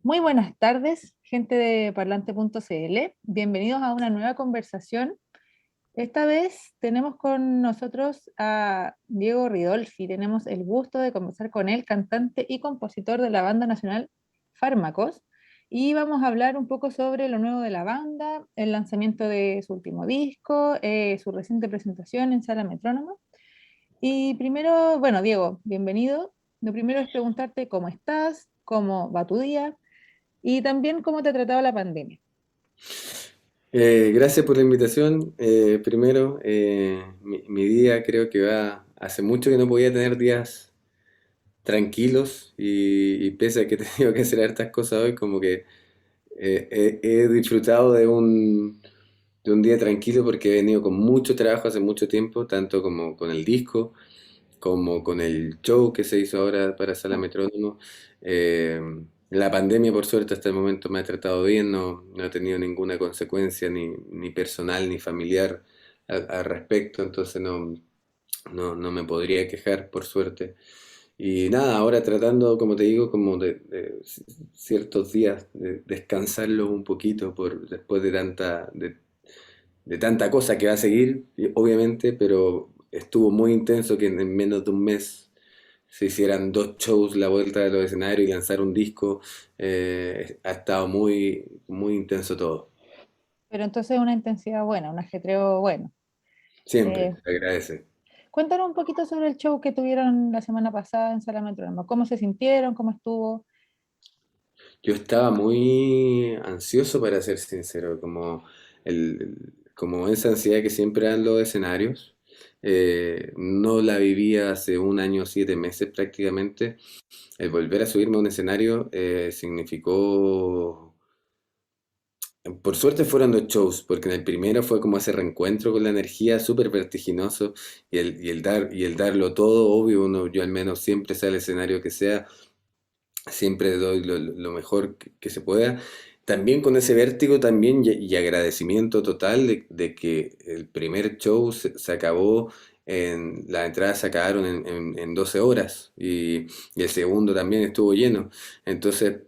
Muy buenas tardes, gente de parlante.cl. Bienvenidos a una nueva conversación. Esta vez tenemos con nosotros a Diego Ridolfi. Tenemos el gusto de conversar con él, cantante y compositor de la banda nacional Fármacos. Y vamos a hablar un poco sobre lo nuevo de la banda, el lanzamiento de su último disco, su reciente presentación en Sala Metrónoma. Y primero, bueno, Diego, bienvenido. Lo primero es preguntarte cómo estás, cómo va tu día y también cómo te ha tratado la pandemia. Gracias por la invitación. Primero, mi día creo que va, hace mucho que no podía tener días tranquilos y pese a que he tenido que hacer hartas cosas hoy, como que he disfrutado de un día tranquilo porque he venido con mucho trabajo hace mucho tiempo, tanto como con el disco, como con el show que se hizo ahora para Sala Metrónomo. Eh, la pandemia, por suerte, hasta el momento me ha tratado bien, no he tenido ninguna consecuencia ni personal ni familiar al respecto, entonces no me podría quejar, por suerte. Y nada, ahora tratando, como te digo, como de ciertos días, de descansarlo un poquito después de tanta cosa que va a seguir, obviamente, pero estuvo muy intenso que en menos de un mes se hicieran dos shows, la vuelta de los escenarios y lanzar un disco. Ha estado muy intenso todo. Pero entonces una intensidad buena, un ajetreo bueno. Siempre, Eh, se agradece. Cuéntanos un poquito sobre el show que tuvieron la semana pasada en Sala Metrónoma. ¿Cómo se sintieron? ¿Cómo estuvo? Yo estaba muy ansioso para ser sincero, como esa ansiedad que siempre dan los escenarios. No la vivía hace un año, 7 meses prácticamente. El volver a subirme a un escenario significó. Por suerte fueron dos shows, porque en el primero fue como ese reencuentro con la energía súper vertiginoso y el darlo todo, obvio, yo al menos siempre sea el escenario que sea, siempre doy lo mejor que se pueda. También con ese vértigo también y agradecimiento total de que el primer show se acabó, las entradas se acabaron en 12 horas y el segundo también estuvo lleno. Entonces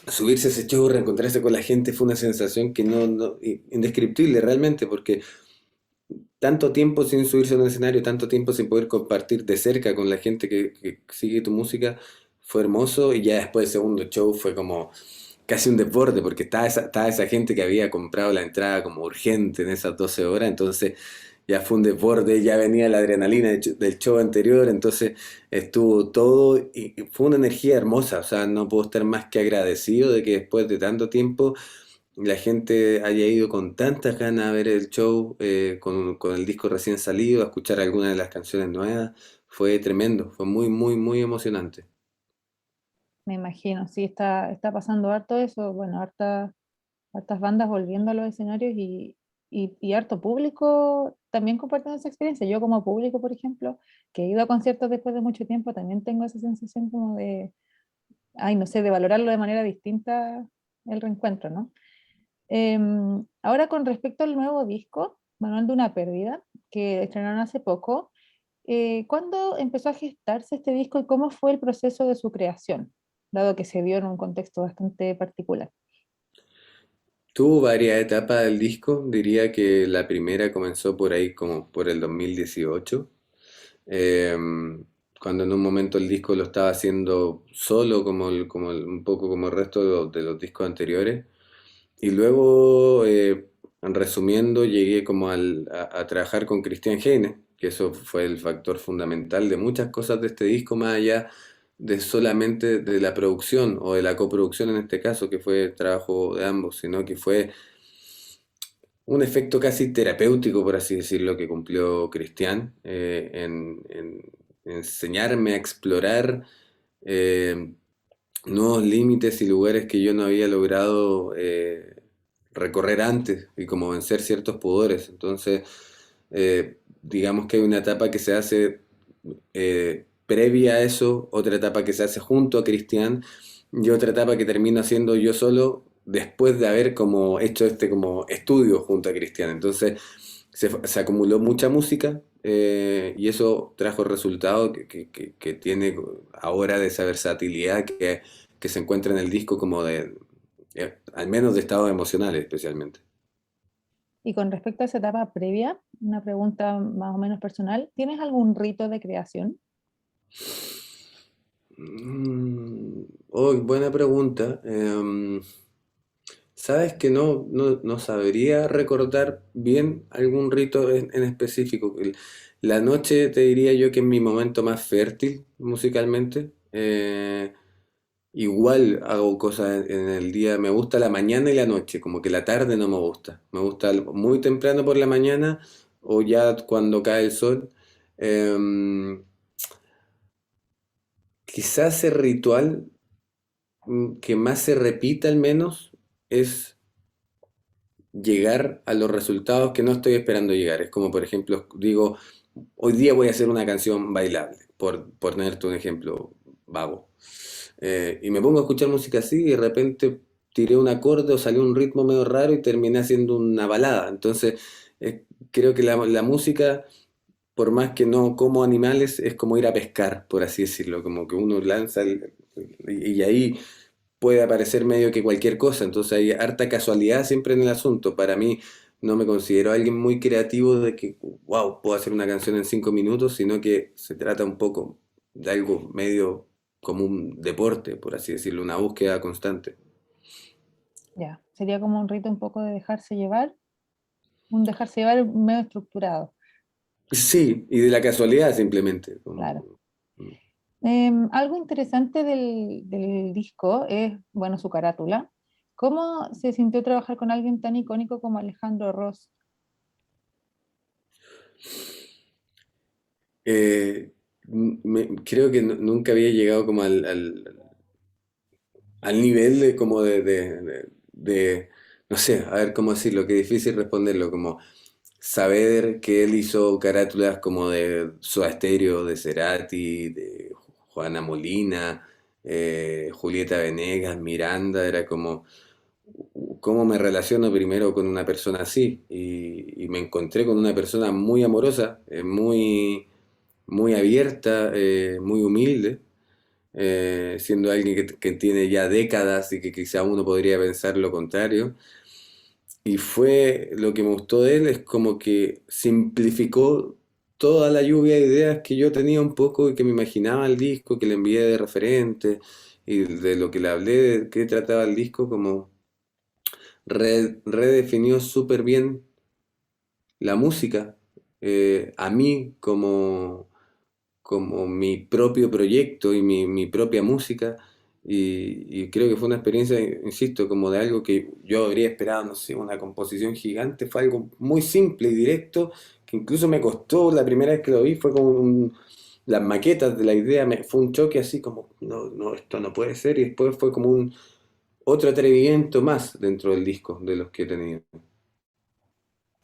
subirse a ese show, reencontrarse con la gente fue una sensación que indescriptible realmente, porque tanto tiempo sin subirse a un escenario, tanto tiempo sin poder compartir de cerca con la gente que sigue tu música, fue hermoso y ya después del segundo show fue como casi un desborde, porque estaba esa gente que había comprado la entrada como urgente en esas 12 horas, entonces ya fue un desborde, ya venía la adrenalina del show anterior, entonces estuvo todo y fue una energía hermosa, o sea, no puedo estar más que agradecido de que después de tanto tiempo la gente haya ido con tantas ganas a ver el show, con el disco recién salido, a escuchar algunas de las canciones nuevas, fue tremendo, fue muy emocionante. Me imagino, sí, está pasando harto eso. Bueno, hartas bandas volviendo a los escenarios y harto público también compartiendo esa experiencia. Yo como público, por ejemplo, que he ido a conciertos después de mucho tiempo, también tengo esa sensación como de, ay, no sé, de valorarlo de manera distinta el reencuentro, ¿no? Ahora con respecto al nuevo disco, Manual de una pérdida, que estrenaron hace poco, ¿cuándo empezó a gestarse este disco y cómo fue el proceso de su creación, dado que se dio en un contexto bastante particular? Tuvo varias etapas del disco, diría que la primera comenzó por ahí como por el 2018, eh, cuando en un momento el disco lo estaba haciendo solo, un poco como el resto de los discos anteriores. Y luego, resumiendo, llegué como a trabajar con Cristian Heine, que eso fue el factor fundamental de muchas cosas de este disco, más allá de solamente de la producción o de la coproducción en este caso, que fue trabajo de ambos, sino que fue un efecto casi terapéutico, por así decirlo, que cumplió Cristian, en enseñarme a explorar eh, nuevos límites y lugares que yo no había logrado recorrer antes y como vencer ciertos pudores. Entonces, digamos que hay una etapa que se hace previa a eso, otra etapa que se hace junto a Cristian y otra etapa que termino haciendo yo solo después de haber como hecho este como estudio junto a Cristian. Entonces, se acumuló mucha música y eso trajo el resultado que tiene ahora de esa versatilidad que se encuentra en el disco como al menos de estados emocionales especialmente. Y con respecto a esa etapa previa, una pregunta más o menos personal, ¿tienes algún rito de creación? Buena pregunta. Sabes que no sabría recordar bien algún rito en específico. La noche te diría yo que es mi momento más fértil musicalmente. Igual hago cosas en el día. Me gusta la mañana y la noche, como que la tarde no me gusta. Me gusta muy temprano por la mañana o ya cuando cae el sol. Em, Quizás el ritual que más se repita al menos es llegar a los resultados que no estoy esperando llegar. Es como, por ejemplo, digo, hoy día voy a hacer una canción bailable, por ponerte un ejemplo vago. Y me pongo a escuchar música así y de repente tiré un acorde o salió un ritmo medio raro y terminé haciendo una balada. Entonces, creo que la música, por más que no como animales, es como ir a pescar, por así decirlo, como que uno lanza y ahí puede aparecer medio que cualquier cosa, entonces hay harta casualidad siempre en el asunto. Para mí no me considero alguien muy creativo de que, wow, puedo hacer una canción en 5 minutos, sino que se trata un poco de algo medio como un deporte, por así decirlo, una búsqueda constante. Ya, sería como un rito un poco de dejarse llevar, un dejarse llevar medio estructurado, Sí, y de la casualidad simplemente. claro. Algo interesante del disco es, bueno, su carátula. ¿Cómo se sintió trabajar con alguien tan icónico como Alejandro Ross? Eh, Creo que nunca había llegado como al nivel de como no sé, a ver cómo decirlo, que difícil responderlo, como saber que él hizo carátulas como de Soda Stereo, de Cerati, de Juana Molina, Julieta Venegas, Miranda, era como, ¿cómo me relaciono primero con una persona así? Y me encontré con una persona muy amorosa, muy abierta, muy humilde, siendo alguien que tiene ya décadas y que quizá uno podría pensar lo contrario. Y fue lo que me gustó de él, es como que simplificó toda la lluvia de ideas que yo tenía un poco y que me imaginaba el disco, que le envié de referente y de lo que le hablé, de qué trataba el disco, como redefinió súper bien la música, a mí como mi propio proyecto y mi propia música. Y creo que fue una experiencia, insisto, como de algo que yo habría esperado, no sé, una composición gigante. Fue algo muy simple y directo, que incluso me costó, la primera vez que lo vi, fue como las maquetas de la idea, fue un choque así como, no, no, esto no puede ser. Y después fue como otro atrevimiento más dentro del disco de los que he tenido.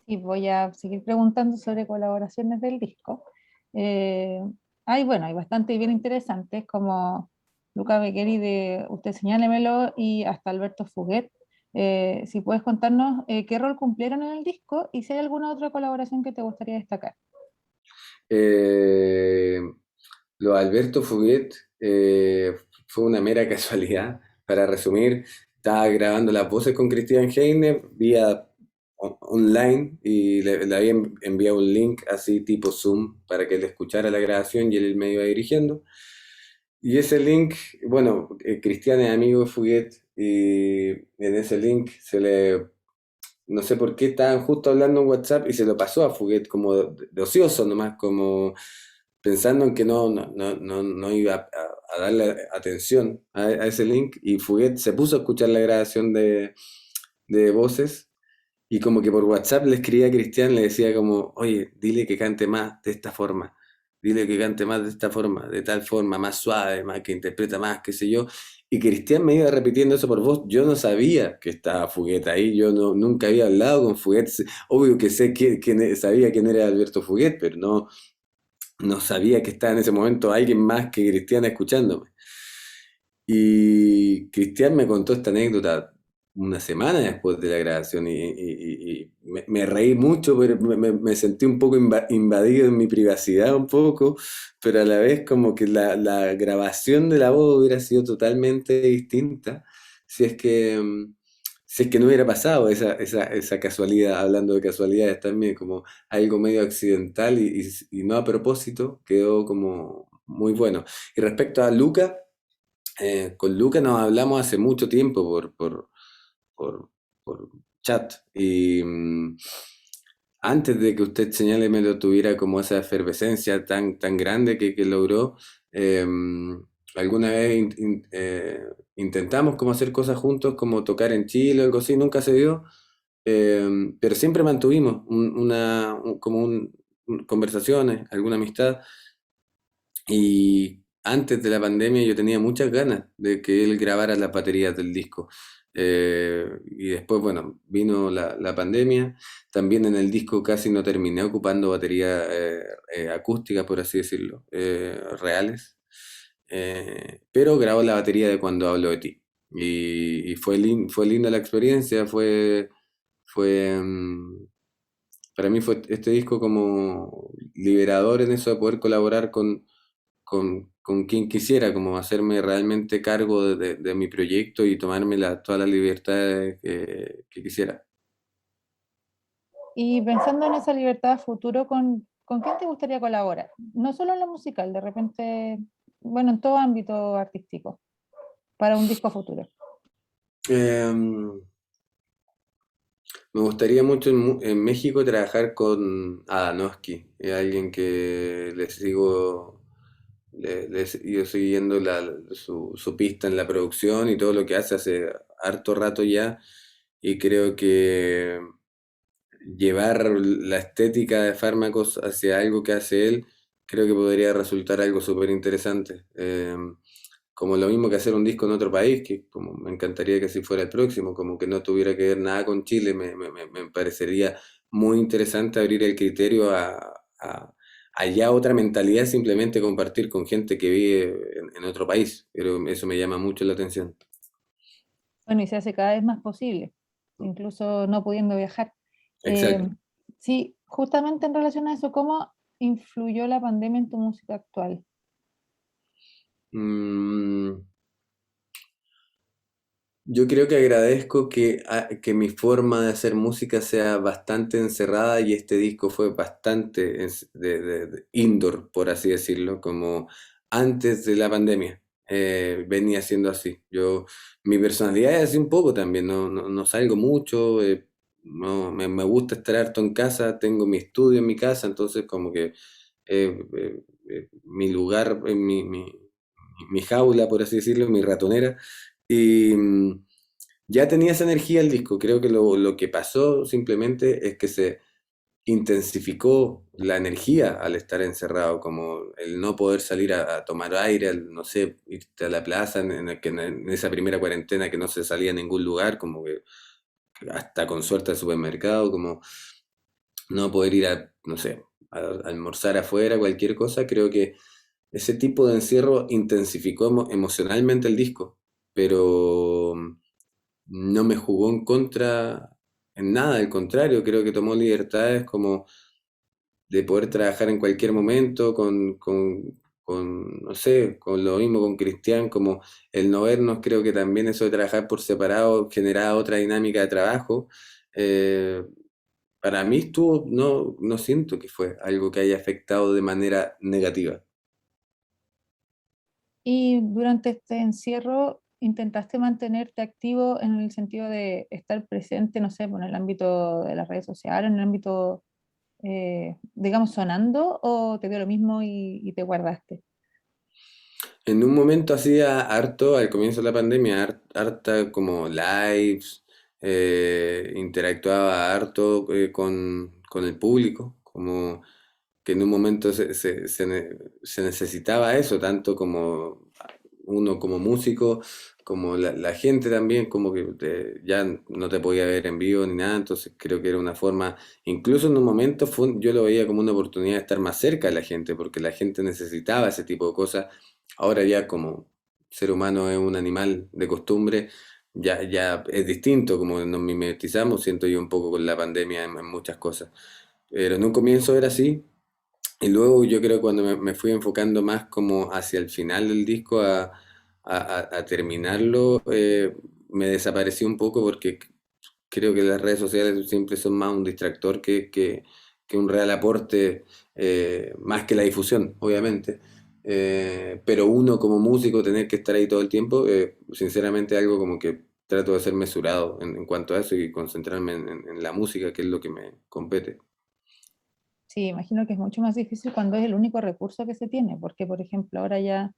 Y voy a seguir preguntando sobre colaboraciones del disco. Eh, bueno, hay bastante bien interesantes, como Luca Beccari de Usted Señálemelo y hasta Alberto Fuguet. Si puedes contarnos qué rol cumplieron en el disco y si hay alguna otra colaboración que te gustaría destacar. Eh, Lo de Alberto Fuguet fue una mera casualidad. Para resumir, estaba grabando las voces con Christian Heine vía online y le había enviado un link así tipo Zoom para que él escuchara la grabación y él me iba dirigiendo. Y ese link, bueno, Cristian es amigo de Fuguet y en ese link no sé por qué estaban justo hablando en WhatsApp y se lo pasó a Fuguet como de ocioso nomás, como pensando en que no iba a darle atención a ese link y Fuguet se puso a escuchar la grabación de voces y como que por WhatsApp le escribía a Cristian, le decía como, oye, dile que cante más de esta forma, dile que cante más de esta forma, de tal forma, más suave, más que interpreta más, qué sé yo. Y Cristian me iba repitiendo eso por voz. Yo no sabía que estaba Fuguet ahí, yo nunca había hablado con Fuguet. Obvio que sé sabía quién era Alberto Fuguet, pero no sabía que estaba en ese momento alguien más que Cristian escuchándome. Y Cristian me contó esta anécdota una semana después de la grabación y me reí mucho, pero me sentí un poco invadido en mi privacidad un poco, pero a la vez como que la grabación de la voz hubiera sido totalmente distinta si es que, si es que no hubiera pasado esa casualidad, hablando de casualidades también, como algo medio accidental y no a propósito, quedó como muy bueno. Y respecto a Luca, con Luca nos hablamos hace mucho tiempo por, por chat. Y antes de que usted señale me lo tuviera como esa efervescencia tan grande que logró, eh, alguna vez intentamos como hacer cosas juntos, como tocar en Chile o algo así, nunca se dio, pero siempre mantuvimos conversaciones, alguna amistad. Y antes de la pandemia yo tenía muchas ganas de que él grabara las baterías del disco. Y después, bueno, vino la pandemia. También en el disco casi no terminé ocupando baterías acústicas, por así decirlo, reales. Pero grabó la batería de Cuando hablo de ti. Y fue linda la experiencia, fue, para mí fue este disco como liberador en eso de poder colaborar con quien quisiera, como hacerme realmente cargo de mi proyecto y tomarme todas las libertades que quisiera. Y pensando en esa libertad a futuro, con quién te gustaría colaborar? No solo en lo musical, de repente, bueno, en todo ámbito artístico, para un disco futuro. Me gustaría mucho en México trabajar con Adanowski, es alguien que le sigo, le he ido siguiendo su pista en la producción y todo lo que hace harto rato ya, y creo que llevar la estética de fármacos hacia algo que hace él, creo que podría resultar algo súper interesante. Como lo mismo que hacer un disco en otro país, que como me encantaría que así fuera el próximo, como que no tuviera que ver nada con Chile, me parecería muy interesante abrir el criterio a ya otra mentalidad, simplemente compartir con gente que vive en otro país, pero eso me llama mucho la atención. Bueno, y se hace cada vez más posible, incluso no pudiendo viajar. Exacto. Sí, justamente en relación a eso, ¿cómo influyó la pandemia en tu música actual? Mm, Yo creo que agradezco que mi forma de hacer música sea bastante encerrada y este disco fue bastante de indoor, por así decirlo, como antes de la pandemia. Venía siendo así. Mi personalidad es así un poco también, no salgo mucho, no, me gusta estar harto en casa, tengo mi estudio en mi casa, entonces como que mi lugar, mi jaula, por así decirlo, mi ratonera. Y ya tenía esa energía el disco. Creo que lo que pasó simplemente es que se intensificó la energía al estar encerrado, como el no poder salir a tomar aire, no sé, irte a la plaza en esa primera cuarentena que no se salía a ningún lugar, como que hasta con suerte al supermercado, como no poder ir no sé, a almorzar afuera, cualquier cosa. Creo que ese tipo de encierro intensificó emocionalmente el disco, pero no me jugó en contra en nada, al contrario, creo que tomó libertades como de poder trabajar en cualquier momento no sé, con lo mismo con Cristian, como el no vernos, creo que también eso de trabajar por separado generaba otra dinámica de trabajo. Eh, para mí no siento que fue algo que haya afectado de manera negativa. Y durante este encierro, ¿intentaste mantenerte activo en el sentido de estar presente, no sé, pues, en el ámbito de las redes sociales, en el ámbito, digamos, sonando, o te dio lo mismo y te guardaste? En un momento hacía harto, al comienzo de la pandemia, harta como lives, interactuaba harto con el público, como que en un momento se necesitaba eso, tanto como uno como músico, como la gente también, como que ya no te podía ver en vivo ni nada, entonces creo que era una forma, incluso en un momento yo lo veía como una oportunidad de estar más cerca de la gente, porque la gente necesitaba ese tipo de cosas. Ahora ya como ser humano es un animal de costumbre, ya es distinto, como nos mimetizamos, siento yo un poco con la pandemia en muchas cosas. Pero en un comienzo era así, y luego yo creo que cuando me fui enfocando más como hacia el final del disco a terminarlo, me desaparecí un poco porque creo que las redes sociales siempre son más un distractor que un real aporte, más que la difusión, obviamente. Pero uno como músico tener que estar ahí todo el tiempo, sinceramente algo como que trato de ser mesurado en cuanto a eso y concentrarme en la música, que es lo que me compete. Sí, imagino que es mucho más difícil cuando es el único recurso que se tiene, porque por ejemplo ahora ya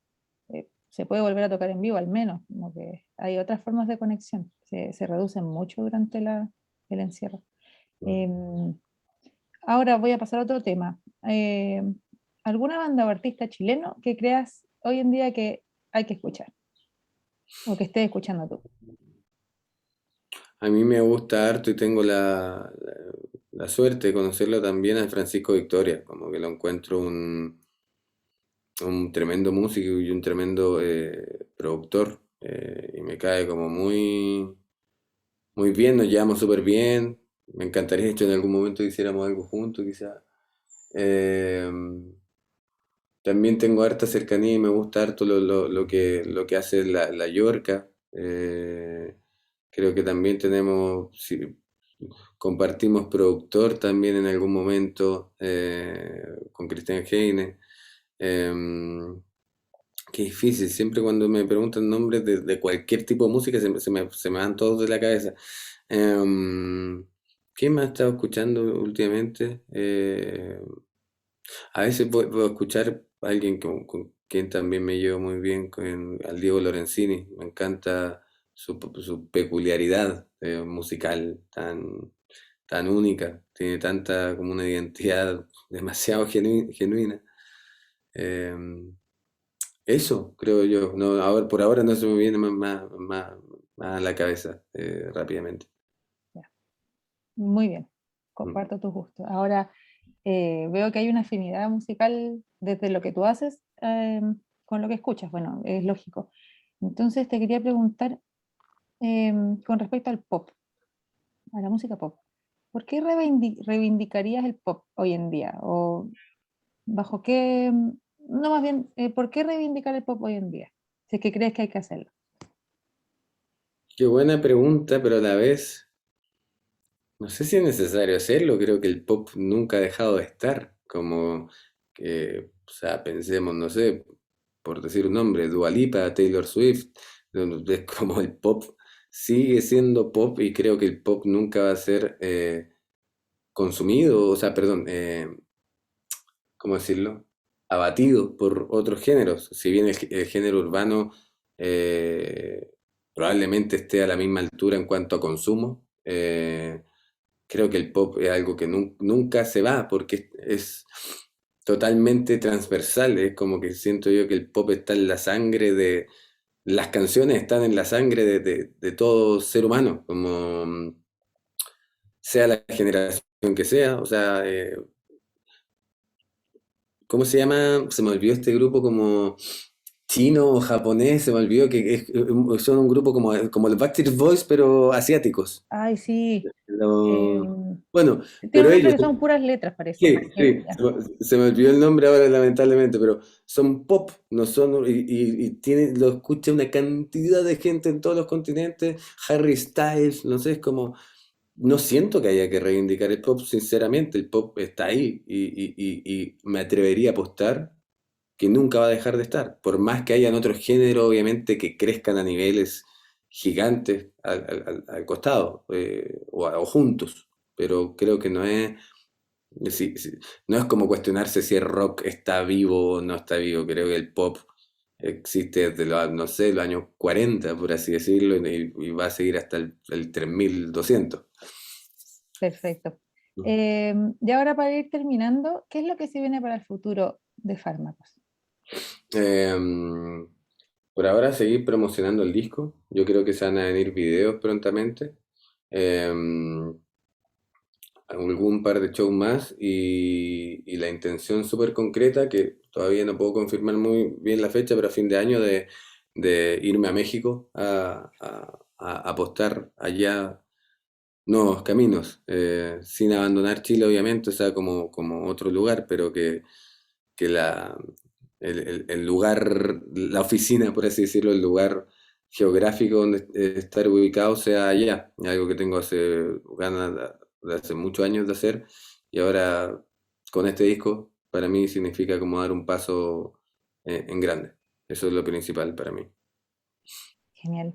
se puede volver a tocar en vivo al menos, como que hay otras formas de conexión, se reducen mucho durante el encierro. Em, Ahora voy a pasar a otro tema. ¿Alguna banda o artista chileno que creas hoy en día que hay que escuchar o que estés escuchando tú? A mí me gusta harto y tengo la suerte de conocerlo también a Francisco Victoria, como que lo encuentro un tremendo músico y un tremendo productor, y me cae como muy bien, nos llevamos súper bien, me encantaría hecho en algún momento que hiciéramos algo juntos quizá. Eh, También tengo harta cercanía y me gusta harto lo que hace la Yorca. Creo que también tenemos, sí, compartimos productor también en algún momento, con Cristian Heine. Qué difícil, siempre cuando me preguntan nombres de cualquier tipo de música se me van todos de la cabeza. ¿Qué más he estado escuchando últimamente? A veces puedo escuchar a alguien con quien también me llevo muy bien, al Diego Lorenzini. Me encanta su peculiaridad, musical tan única. Tiene tanta como una identidad demasiado genuina. Eh, Eso, creo yo. No, ahora, por ahora no se me viene más a la cabeza, rápidamente. Ya, muy bien, Mm. comparto tus gustos. Ahora veo que hay una afinidad musical desde lo que tú haces con lo que escuchas. Bueno, es lógico. Entonces te quería preguntar con respecto al pop, a la música pop. ¿Por qué reivindicarías el pop hoy en día? ¿O bajo qué, no más bien, por qué reivindicar el pop hoy en día? Si es que crees que hay que hacerlo. Qué buena pregunta, pero a la vez, no sé si es necesario hacerlo. Creo que el pop nunca ha dejado de estar. Como que, o sea, pensemos, no sé, por decir un nombre, Dua Lipa, Taylor Swift. Es como el pop sigue siendo pop y creo que el pop nunca va a ser consumido, o sea, perdón, ¿cómo decirlo? Abatido por otros géneros. Si bien el género urbano, eh, probablemente esté a la misma altura en cuanto a consumo, creo que el pop es algo que nunca se va porque es totalmente transversal. Es como que siento yo que el pop está en la sangre las canciones están en la sangre de todo ser humano, como sea la generación que sea, o sea, ¿cómo se llama? Se me olvidó este grupo como chino o japonés, se me olvidó son un grupo como los Backstreet Boys, pero asiáticos. Ay, sí. Bueno, Tiene pero un nombre ellos, que son puras letras, parece. sí, sí, Ya. se me olvidó el nombre ahora lamentablemente, pero son pop, no son, y lo escucha una cantidad de gente en todos los continentes, Harry Styles, no sé, es como, no siento que haya que reivindicar el pop, sinceramente, el pop está ahí y me atrevería a apostar que nunca va a dejar de estar, por más que hayan otros géneros, obviamente, que crezcan a niveles gigantes al costado, o juntos, pero creo que no es, no es como cuestionarse si el rock está vivo o no está vivo, creo que el pop existe desde los, no sé, los años 40 por así decirlo, y va a seguir hasta el 3200. Perfecto. Y ahora para ir terminando, ¿qué es lo que se viene para el futuro de fármacos? Em, por ahora seguir promocionando el disco. Yo creo que se van a venir videos prontamente. Em, Algún par de shows más y la intención súper concreta, que todavía no puedo confirmar muy bien la fecha, pero a fin de año de irme a México a apostar allá nuevos caminos, sin abandonar Chile, obviamente, o sea, como otro lugar, pero que el lugar, la oficina, por así decirlo, el lugar geográfico donde estar ubicado sea allá, algo que tengo ganas de hace muchos años de hacer, y ahora con este disco, para mí significa como dar un paso en grande. Eso es lo principal para mí. Genial.